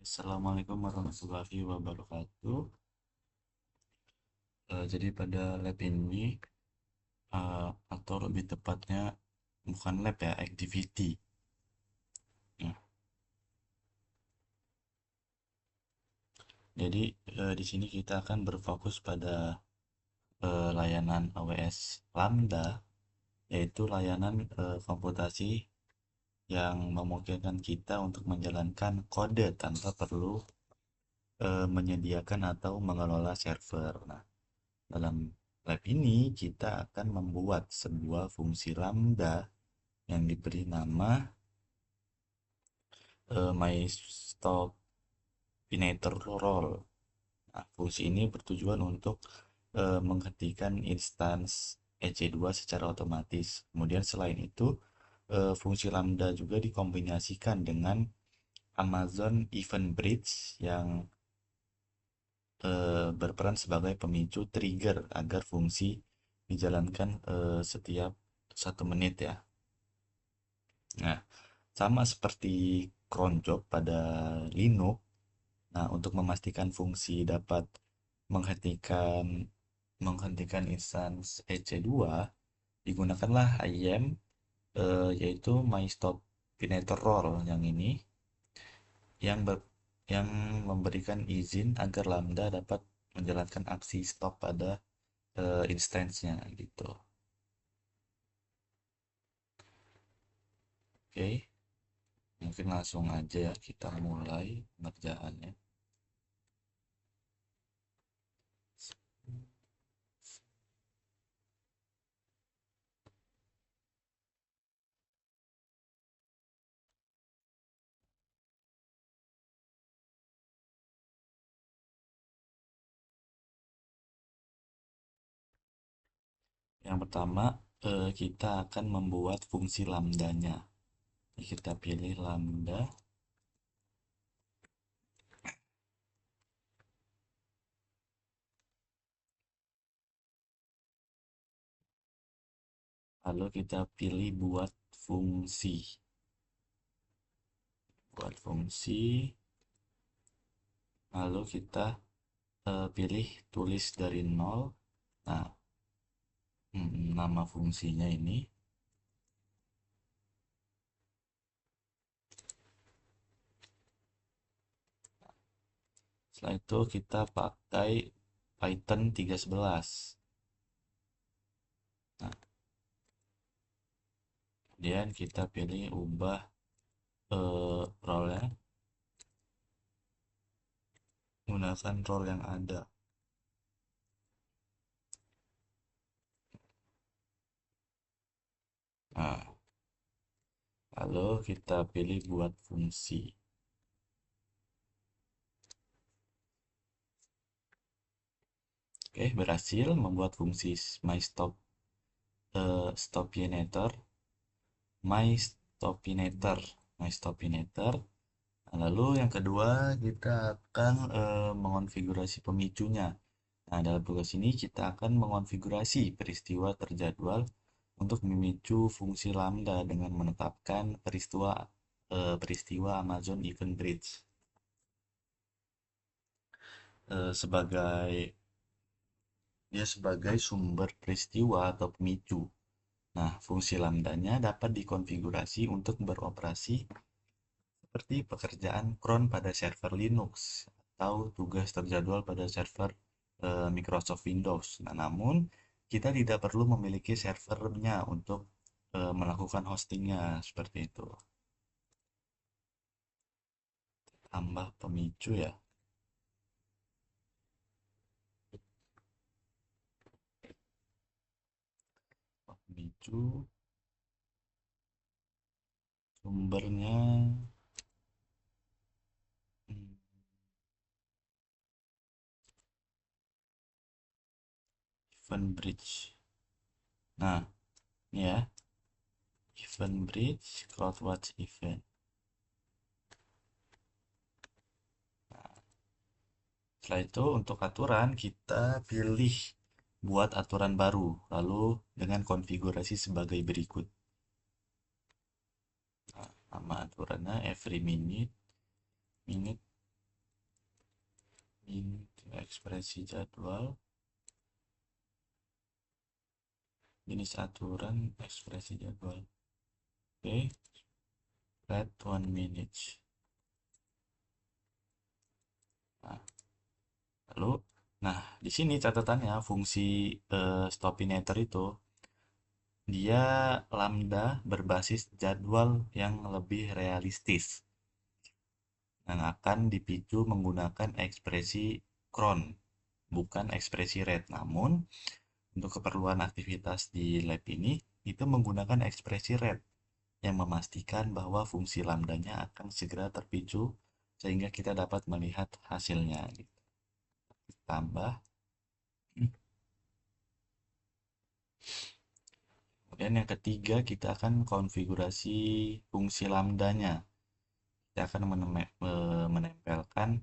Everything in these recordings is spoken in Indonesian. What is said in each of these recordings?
Assalamualaikum warahmatullahi wabarakatuh. Jadi pada lab ini, atau lebih tepatnya bukan lab ya, activity. Nah, jadi di sini kita akan berfokus pada layanan AWS Lambda, yaitu layanan komputasi yang memungkinkan kita untuk menjalankan kode tanpa perlu menyediakan atau mengelola server. Nah, dalam lab ini kita akan membuat sebuah fungsi lambda yang diberi nama MyStopinator role. Nah, fungsi ini bertujuan untuk menghentikan instance EC2 secara otomatis. Kemudian selain itu, fungsi lambda juga dikombinasikan dengan Amazon Event Bridge yang berperan sebagai pemicu trigger agar fungsi dijalankan setiap 1 menit ya. Nah, sama seperti cron job pada Linux. Nah, untuk memastikan fungsi dapat menghentikan menghentikan instance EC2, digunakanlah IAM, yaitu MyStopinatorRole yang ini yang ber, yang memberikan izin agar Lambda dapat menjalankan aksi stop pada instance-nya gitu. Oke, mungkin langsung aja ya kita mulai pengerjaannya. Yang pertama, kita akan membuat fungsi lambdanya. Kita pilih lambda, lalu kita pilih fungsi. Buat fungsi, lalu kita pilih tulis dari nol. Nah, nama fungsinya ini. Setelah itu kita pakai Python 3.11. Nah, kemudian kita pilih ubah role-nya, gunakan role yang ada. Nah, lalu kita pilih buat fungsi. Oke, berhasil membuat fungsi stopinator, MyStopinator. Nah, lalu yang kedua kita akan mengonfigurasi pemicunya. Nah, dalam tugas ini kita akan mengonfigurasi peristiwa terjadwal untuk memicu fungsi lambda dengan menetapkan peristiwa Amazon Event Bridge sebagai sebagai sumber peristiwa atau pemicu. Nah, fungsi lambdanya dapat dikonfigurasi untuk beroperasi seperti pekerjaan cron pada server Linux atau tugas terjadwal pada server Microsoft Windows. Nah, namun kita tidak perlu memiliki servernya untuk melakukan hostingnya seperti itu. Tambah pemicu ya. Pemicu sumbernya hmm, event bridge. Nah, ini ya, event bridge CloudWatch event. Setelah itu untuk aturan kita pilih buat aturan baru, lalu dengan konfigurasi sebagai berikut. Nah, nama aturannya every minute, Ini ekspresi jadwal, jenis aturan, ekspresi jadwal. Oke, let 1 minute. Nah, lalu, di sini catatannya fungsi stopinator itu dia lambda berbasis jadwal yang lebih realistis yang akan dipicu menggunakan ekspresi cron, bukan ekspresi rate. Namun, untuk keperluan aktivitas di lab ini, itu menggunakan ekspresi rate yang memastikan bahwa fungsi lambdanya akan segera terpicu sehingga kita dapat melihat hasilnya. Gitu. Tambah. Kemudian yang ketiga, kita akan konfigurasi fungsi lambdanya. Kita akan menempelkan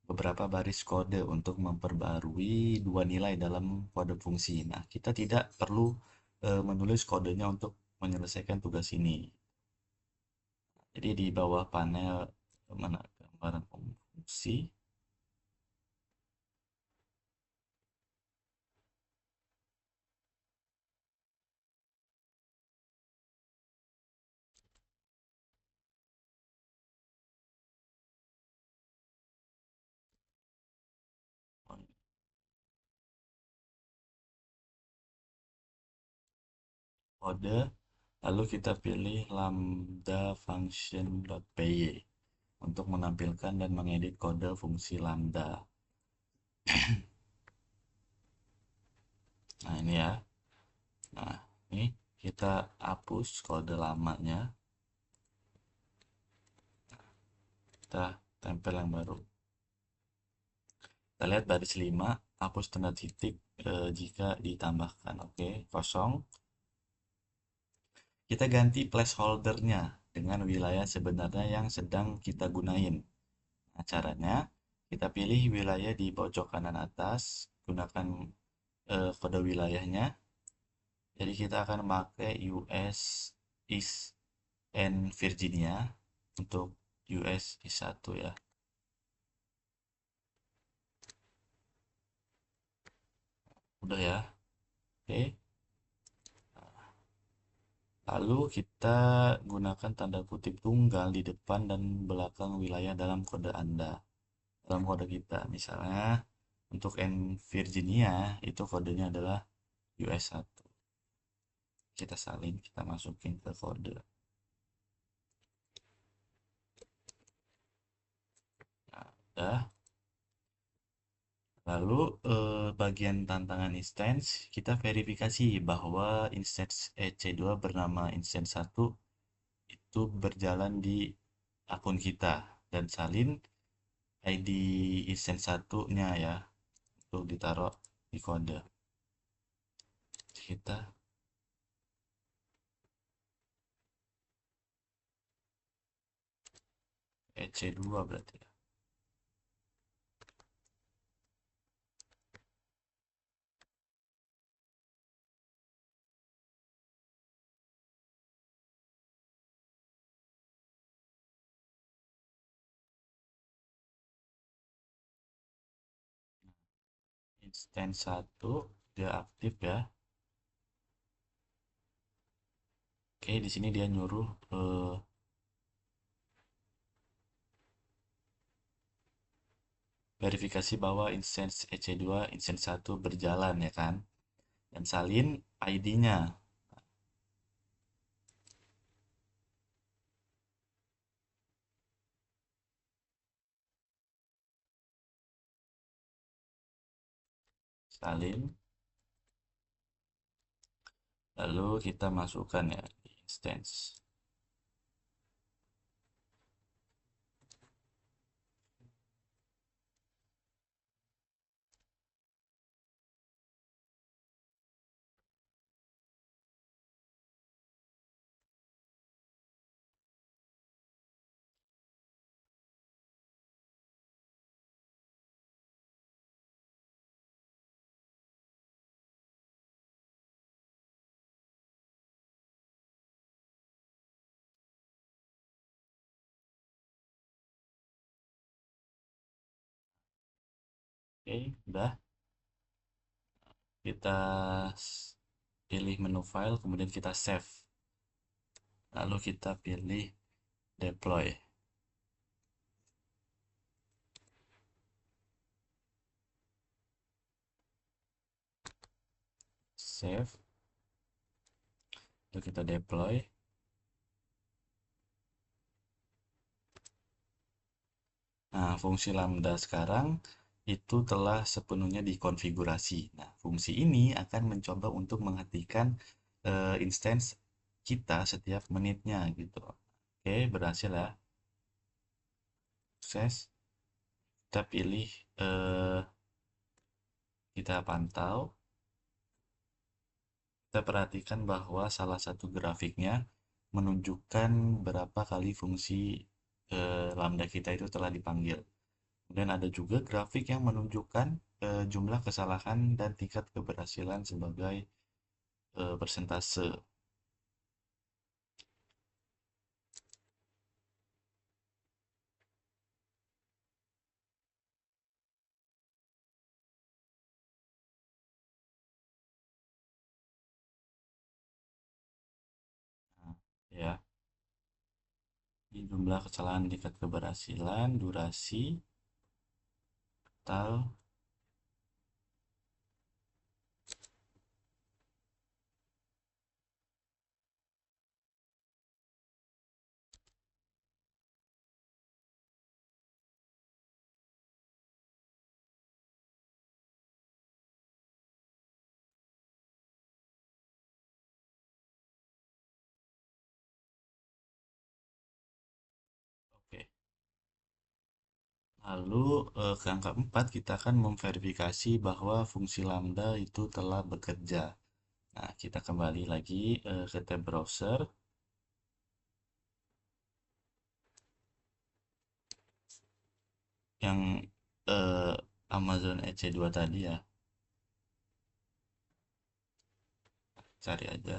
beberapa baris kode untuk memperbarui dua nilai dalam kode fungsi. Nah, kita tidak perlu menulis kodenya untuk menyelesaikan tugas ini. Jadi di bawah panel mana gambaran fungsi, kode, lalu kita pilih lambda function.py untuk menampilkan dan mengedit kode fungsi lambda. Nah, ini ya. Nah, ini kita hapus kode lamanya. Kita tempel yang baru. Kita lihat baris 5, hapus tanda titik jika ditambahkan. Oke, kosong. Kita ganti placeholder-nya dengan wilayah sebenarnya yang sedang kita gunain. Nah, caranya kita pilih wilayah di pojok kanan atas, gunakan kode wilayahnya. Jadi kita akan pakai US East and Virginia untuk US is 1 ya. Udah ya. Oke. Lalu kita gunakan tanda kutip tunggal di depan dan belakang wilayah dalam kode Anda. Dalam kode kita, misalnya untuk N Virginia itu kodenya adalah US1. Kita salin, kita masukin ke kode. Nah, udah. Lalu bagian tantangan instance, kita verifikasi bahwa instance EC2 bernama instance 1 itu berjalan di akun kita dan salin ID instance 1-nya ya untuk ditaruh di kode. Kita EC2 berarti ya. Instance 1 dia aktif ya. Oke, di sini dia nyuruh verifikasi bahwa instance EC2 instance 1 berjalan ya kan. Dan salin ID-nya. Salin. Lalu kita masukkan ya di instance. Oke, udah. Kita pilih menu file, kemudian kita save. Lalu kita pilih deploy. Save. Lalu kita deploy. Nah, fungsi lambda sekarang itu telah sepenuhnya dikonfigurasi. Nah, fungsi ini akan mencoba untuk menghentikan instance kita setiap menitnya gitu. Oke, berhasil ya. Sukses. Kita pilih, kita pantau. Kita perhatikan bahwa salah satu grafiknya menunjukkan berapa kali fungsi lambda kita itu telah dipanggil. Dan ada juga grafik yang menunjukkan jumlah kesalahan dan tingkat keberhasilan sebagai persentase. Nah, ya, ini jumlah kesalahan, tingkat keberhasilan, durasi, total. Oke. Lalu ke angka 4 kita akan memverifikasi bahwa fungsi lambda itu telah bekerja. Nah, kita kembali lagi ke tab browser yang eh, Amazon EC2 tadi ya. Cari aja.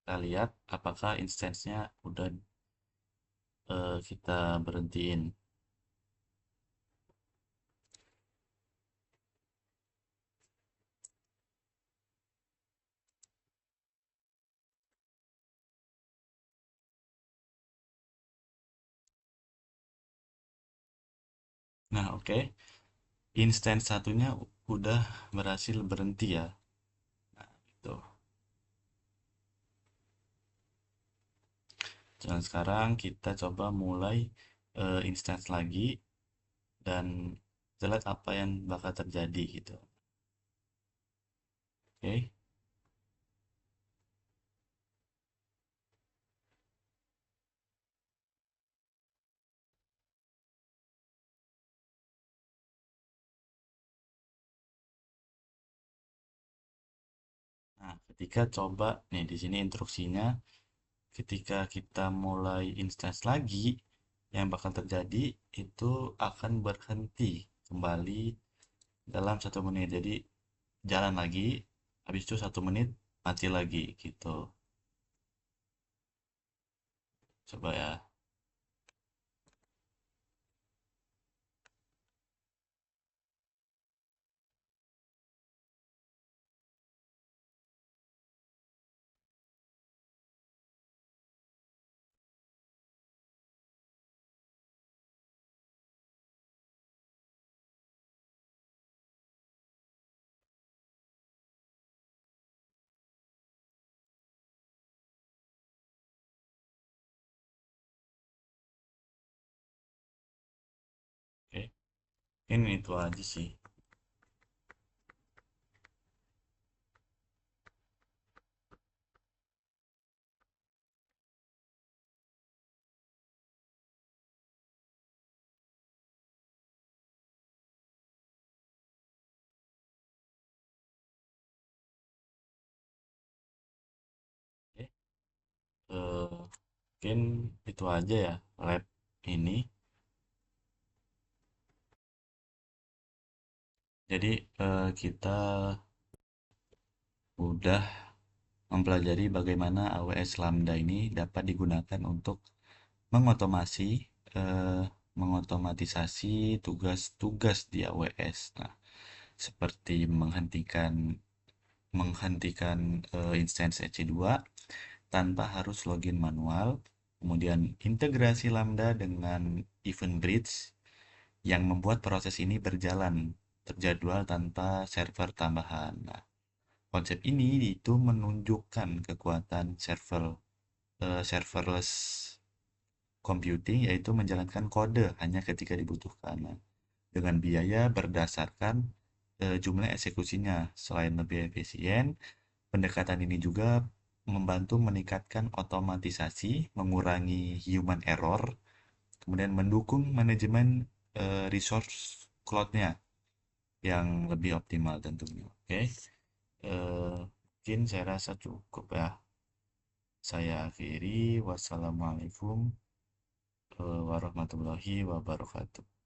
Kita lihat apakah instance-nya udah kita berhentiin. Nah, oke. Instance satunya udah berhasil berhenti ya. Nah, itu. Dan sekarang kita coba mulai instance lagi dan kita lihat apa yang bakal terjadi gitu. Oke. Nah, ketika coba nih di sini instruksinya, ketika kita mulai instance lagi, yang bakal terjadi itu akan berhenti kembali dalam 1 menit. Jadi jalan lagi, habis itu 1 menit mati lagi gitu. Coba ya. Oke, ini itu aja sih. Oke, mungkin itu aja ya lab ini. Jadi kita udah mempelajari bagaimana AWS Lambda ini dapat digunakan untuk mengotomasi eh, mengotomatisasi tugas-tugas di AWS. Nah, seperti menghentikan instance EC2 tanpa harus login manual, kemudian integrasi Lambda dengan Event Bridge yang membuat proses ini berjalan terjadwal tanpa server tambahan. Nah, konsep ini itu menunjukkan kekuatan serverless computing, yaitu menjalankan kode hanya ketika dibutuhkan. Nah, dengan biaya berdasarkan jumlah eksekusinya. Selain lebih efisien, pendekatan ini juga membantu meningkatkan otomatisasi, mengurangi human error, kemudian mendukung manajemen resource cloud-nya yang lebih optimal tentunya. Oke, mungkin saya rasa cukup ya. Saya akhiri. Wassalamualaikum warahmatullahi wabarakatuh.